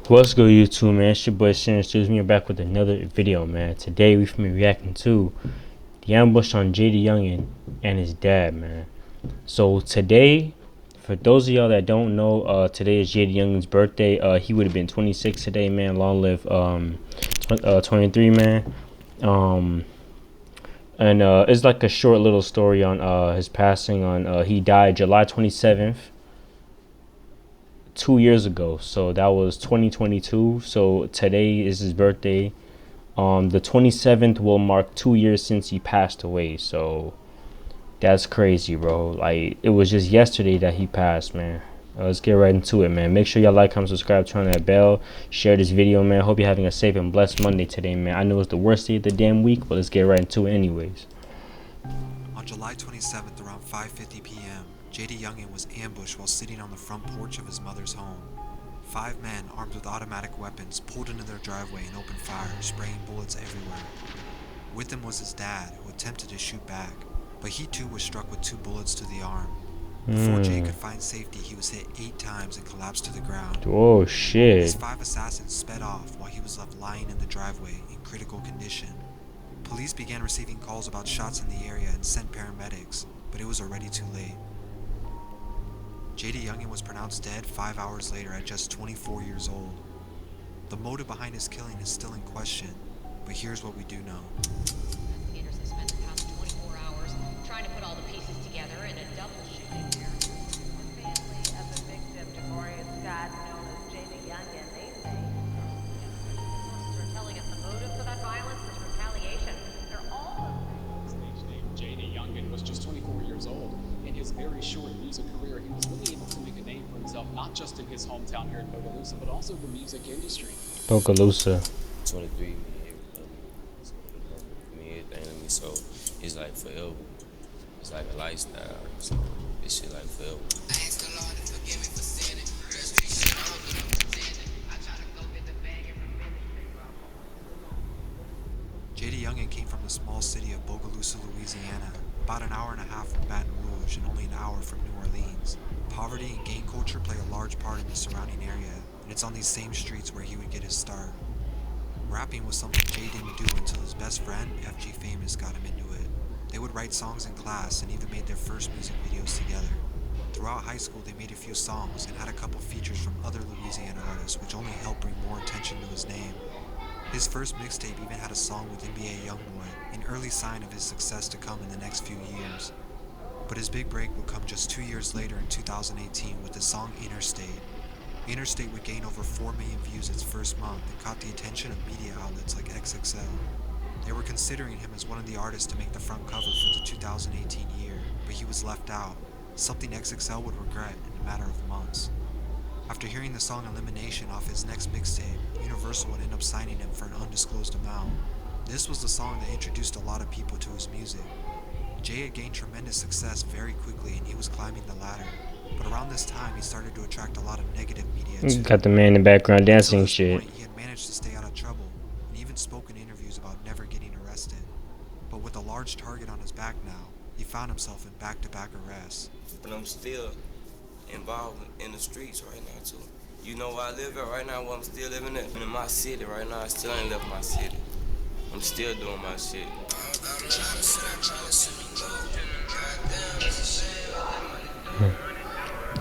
What's good, YouTube, man? It's your boy Sin Studios. Me back with another video, man. Today we finna be reacting to the ambush on JayDaYoungan and his dad, man. So today, for those of y'all that don't know, today is JayDaYoungan's birthday. He would have been 26 today, man. Long live 23, man. Um, and it's like a short little story on his passing. He died July 27th. 2 years ago, so that was 2022. So today is his birthday. The 27th will mark 2 years since he passed away. So that's crazy, bro. Like, it was just yesterday that he passed, man. Let's get right into it, man. Make sure y'all like, comment, subscribe, turn that bell, share this video, man. Hope you're having a safe and blessed Monday today, man. I know it's the worst day of the damn week, but let's get right into it anyways. On July 27th around 5:50 p.m., JayDaYoungan was ambushed while sitting on the front porch of his mother's home. 5 men armed with automatic weapons pulled into their driveway and opened fire, spraying bullets everywhere. With them was his dad, who attempted to shoot back, but he too was struck with 2 bullets to the arm. Before Jay could find safety, he was hit 8 times and collapsed to the ground. Oh shit. His 5 assassins sped off while he was left lying in the driveway in critical condition. Police began receiving calls about shots in the area and sent paramedics, but it was already too late. JayDaYoungan was pronounced dead 5 hours later at just 24 years old. The motive behind his killing is still in question, but here's what we do know. Investigators have spent the past 24 hours trying to put all the pieces together in a double shooting here. The family of the victim, Demoria Scott, known as JayDaYoungan, they say Sources are telling us the motive for that violence is retaliation. They're all Stage name JayDaYoungan was just 24 years old. In his very short music career, he was really able to make a name for himself, not just in his hometown here in Bogalusa, but also the music industry. Bogalusa. 23, me everything to me, so it's like forever. It's like a lifestyle, so this shit like forever. JayDaYoungan came from the small city of Bogalusa, Louisiana, about an hour and a half from Baton Rouge and only an hour from New Orleans. Poverty and gang culture play a large part in the surrounding area, and it's on these same streets where he would get his start. Rapping was something Jay didn't do until his best friend, FG Famous, got him into it. They would write songs in class and even made their first music videos together. Throughout high school, they made a few songs and had a couple features from other Louisiana artists, which only helped bring more attention to his name. His first mixtape even had a song with NBA Youngboy, an early sign of his success to come in the next few years. But his big break would come just 2 years later in 2018 with the song Interstate. Interstate would gain over 4 million views its first month and caught the attention of media outlets like XXL. They were considering him as one of the artists to make the front cover for the 2018 year, but he was left out, something XXL would regret in a matter of months. After hearing the song Elimination off his next mixtape, Universal would end up signing him for an undisclosed amount. This was the song that introduced a lot of people to his music. Jay had gained tremendous success very quickly and he was climbing the ladder. But around this time, he started to attract a lot of negative media too. Got the man in the background dancing Until this shit. point, he had managed to stay out of trouble and even spoke in interviews about never getting arrested. But with a large target on his back now, he found himself in back-to-back arrests. But I'm still involved in the streets right now too. You know where I live at right now, where I'm still living at? I'm in my city right now, I still ain't left my city. I'm still doing my shit.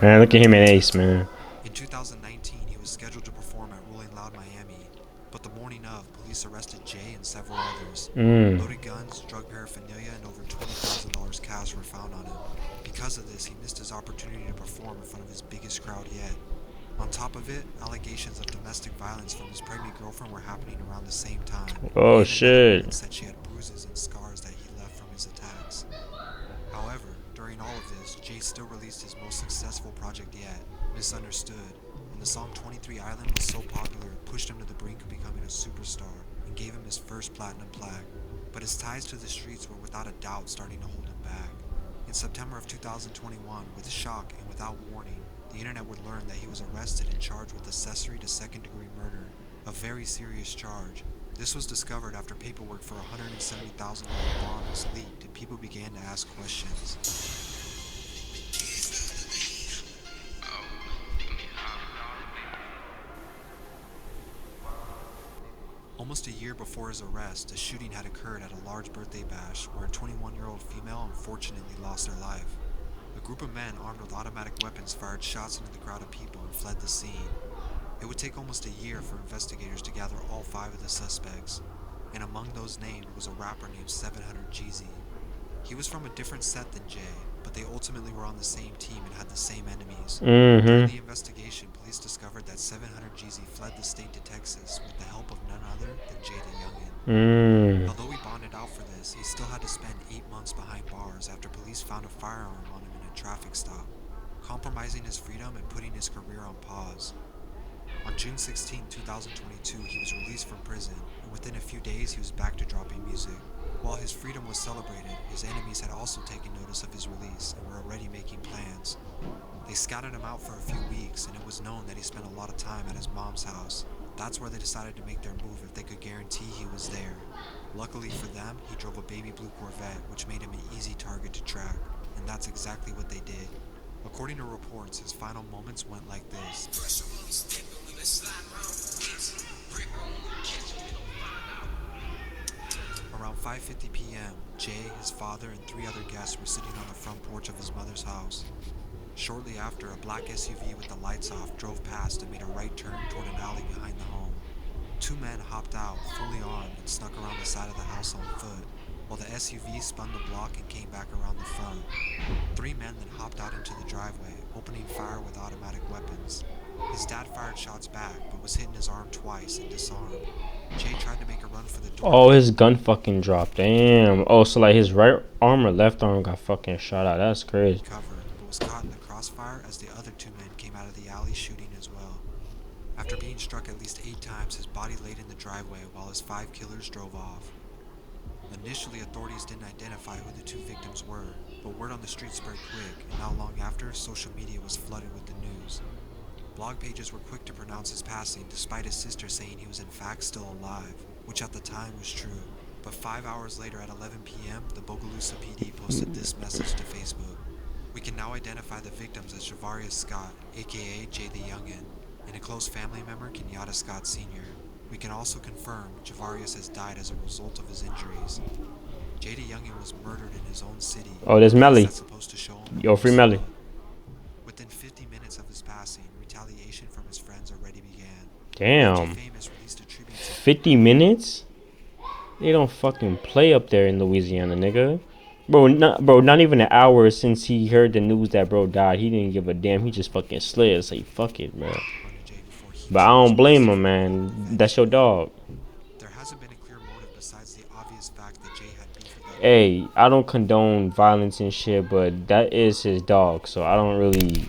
Man, look at him and Ace, man. In 2019, he was scheduled to perform at Rolling Loud Miami, but the morning of, police arrested Jay and several others. Loaded guns, drug paraphernalia, and over $20,000 cash were found on him. Because of this, he missed his opportunity to perform in front of his biggest crowd yet. On top of it, allegations of domestic violence from his pregnant girlfriend were happening around the same time. Oh, And shit. said she had bruises and scars that he left from his attacks. However, during all of this, Jay still released his most successful project yet, Misunderstood, and the song 23 Island was so popular it pushed him to the brink of becoming a superstar and gave him his first platinum plaque. But his ties to the streets were without a doubt starting to hold him back. In September of 2021, with shock and without warning, the internet would learn that he was arrested and charged with accessory to second-degree murder, a very serious charge. This was discovered after paperwork for a $170,000 bond was leaked and people began to ask questions. Almost a year before his arrest, a shooting had occurred at a large birthday bash where a 21-year-old female unfortunately lost her life. A group of men armed with automatic weapons fired shots into the crowd of people and fled the scene. It would take almost a year for investigators to gather all 5 of the suspects, and among those named was a rapper named 700 Jeezy. He was from a different set than Jay, but they ultimately were on the same team and had the same enemies. During the investigation, police discovered that 700 Jeezy fled the state to Texas with the help of none other than JayDaYoungan. Although he bonded out for this, he still had to spend 8 months behind bars after police found a firearm on him in a traffic stop, compromising his freedom and putting his career on pause. On June 16, 2022, he was released from prison, and within a few days he was back to dropping music. While his freedom was celebrated, his enemies had also taken notice of his release and were already making plans. They scouted him out for a few weeks, and it was known that he spent a lot of time at his mom's house. That's where they decided to make their move if they could guarantee he was there. Luckily for them, he drove a baby blue Corvette, which made him an easy target to track, and that's exactly what they did. According to reports, his final moments went like this. Around 5:50 p.m., Jay, his father, and 3 other guests were sitting on the front porch of his mother's house. Shortly after, a black SUV with the lights off drove past and made a right turn toward an alley behind the home. 2 men hopped out, fully armed, and snuck around the side of the house on foot, while the SUV spun the block and came back around the front. 3 men then hopped out into the driveway, opening fire with automatic weapons. His dad fired shots back, but was hit in his arm twice and disarmed. Jay tried to make a run for the door. Oh, his gun fucking dropped. Damn. Oh, so like his right arm or left arm got fucking shot out. That's crazy. Covered, but was caught in the crossfire as the other 2 men came out of the alley shooting as well. After being struck at least 8 times, his body laid in the driveway while his 5 killers drove off. Initially, authorities didn't identify who the 2 victims were, but word on the street spread quick, and not long after, social media was flooded with the news. Blog pages were quick to pronounce his passing, despite his sister saying he was in fact still alive, which at the time was true. But 5 hours later at 11 p.m., the Bogalusa PD posted this message to Facebook. We can now identify the victims as Javarius Scott, aka JayDaYoungan, and a close family member, Kenyatta Scott Sr. We can also confirm Javarius has died as a result of his injuries. JayDaYoungan was murdered in his own city. Oh, there's Melly. Yo, Yo, free Melly. Within 50 minutes of his passing, retaliation from his friends already began. Damn. 50 minutes? They don't fucking play up there in Louisiana, nigga. Bro, not even an hour since he heard the news that bro died. He didn't give a damn. He just fucking slid. Say, fuck it, bro. But I don't blame him, man. That's your dog. There hasn't been a clear motive besides the obvious fact that Jay had beef with that. Hey, I don't condone violence and shit, but that is his dog, so I don't really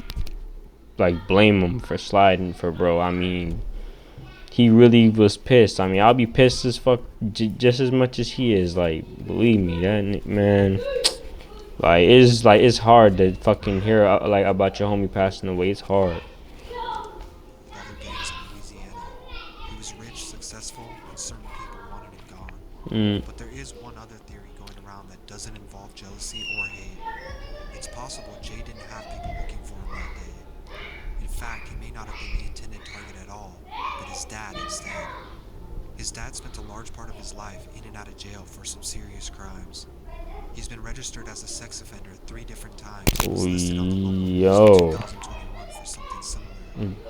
like blame him for sliding for bro. I mean, he really was pissed. I mean, I'll be pissed as fuck just as much as he is. Like, believe me, that man. It's hard to fucking hear like about your homie passing away. It's hard. Other gangs in Louisiana. He was rich, successful, and certain people wanted him gone. But there is one other theory going around that doesn't involve jealousy or hate. It's possible Jay didn't have people looking for him that day. In fact, he may not have been the intended target at all, but his dad instead. His dad spent a large part of his life in and out of jail for some serious crimes. He's been registered as a sex offender 3 different times. Yo. 2021 for something similar.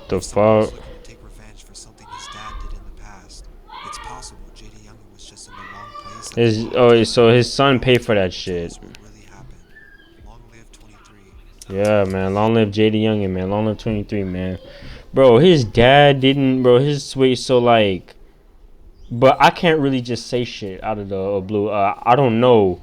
The If someone was fuck? looking to take revenge for something his dad did in the past, it's possible JayDaYoungan was just in the wrong place. So his son paid for that shit. That's what really happened. Long live 23. Yeah, man. Long live JayDaYoungan, man. Long live 23, man. Bro, his dad didn't, bro. His switch, so like, but I can't really just say shit out of the blue. I don't know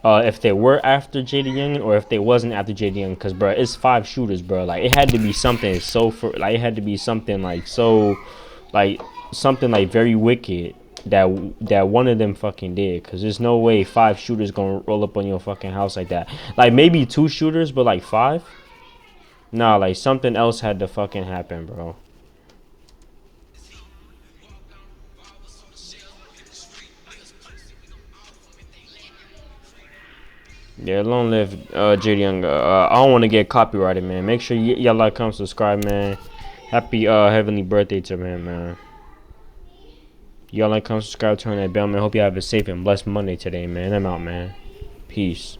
if they were after JayDaYoungan or if they wasn't after JayDaYoungan, cause bro, it's 5 shooters, bro. Like, it had to be something it had to be something like something like very wicked that one of them fucking did, cause there's no way 5 shooters gonna roll up on your fucking house like that. Like, maybe 2 shooters, but like 5. Nah, like something else had to fucking happen, bro. Yeah, long live JayDaYoungan. I don't want to get copyrighted, man. Make sure y'all like, comment, subscribe, man. Happy heavenly birthday to him, man. Y'all like, comment, subscribe, turn that bell, man. Hope you have a safe and blessed Monday today, man. I'm out, man. Peace.